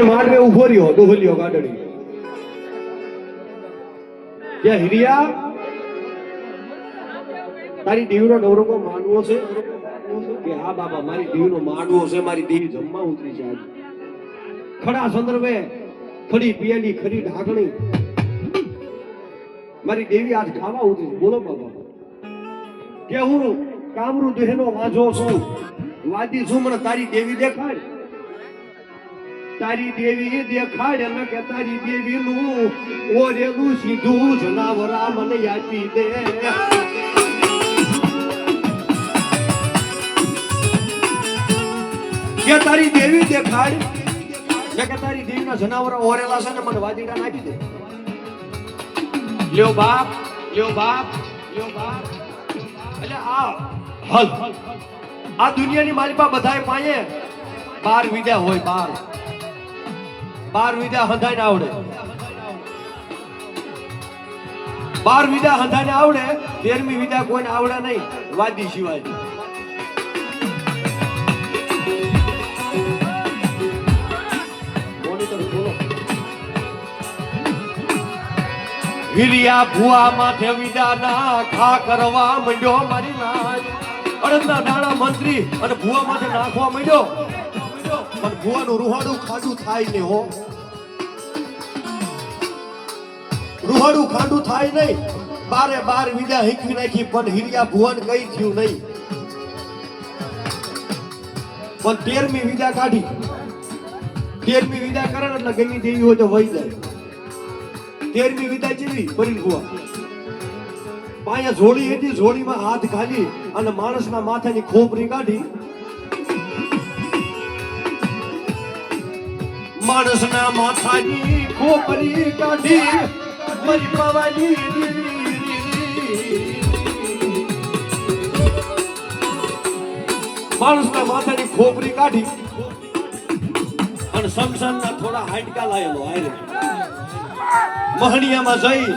માંડવે ઉભો રહ્યો ડોહલિયો ગાડડી કે હિરિયા તારી દેવીનો નવરંગો માંડવો છે કે હા બાબા મારી દેવીનો માંડવો છે મારી દેવી જમવા ઉતરી છે આજ ખડા સંદર્ભે ખડી પિયેલી ખરી ઢાકણી મારી દેવી આજ ખાવા ઉતરી છે બોલો બાબા કે હું કામરૂ દેહનો વાંझो છું વાદી છું મને તારી દેવી દેખાડ તારી દેવી દેખાડ ન કે તારી દેવીનું ઓરેલું સીધું જનાવરા મને આપી દે કે તારી દેવી દેખાડ કે તારી દેવીના જનાવરા ઓરેલા છે ને મને વાદીડા નાખી દે લ્યો બાપ લ્યો બાપ લ્યો બાપ એટલે આ દુનિયાની માલિપા બધાય પાયે 12 વિદ્યા હોય 12 વિદ્યા હંધાઈને આવડે 12 વિદ્યા હંધાઈને આવડે 13મી વિદ્યા કોઈને આવડે નહીં વાદી સિવાય હિરિયા ભુવા માથે વિદાના ખા કરવા માંડ્યો મારી નાચ અડદના દાણા મંત્રી અને ભુવા માથે નાખવા માંડ્યો પણ ભુવાનું રૂહાડું ખાડું થાય ને હો રૂહાડું ખાડું થાય નહીં 12 વિદા હીકવી નાખી પણ હિરિયા ભુવન કઈ થયું નહીં પણ 13મી વિદા કાઢી 13મી વિદા કરે એટલે ગમી દેવી હોય તો વહી જાય 13મી વિદા જેવી બરી ભુવા પાયા જોડી હતી જોડીમાં હાથ ખાલી અને માણસના માથાની ખોપરી કાઢી માણસના માથાની ખોપરી કાઢી મરી પાવાની માણસના માથાની ખોપરી કાઢી અને શમશાનના થોડા હાડકા લાયેલો આયરે મહણિયામાં જઈ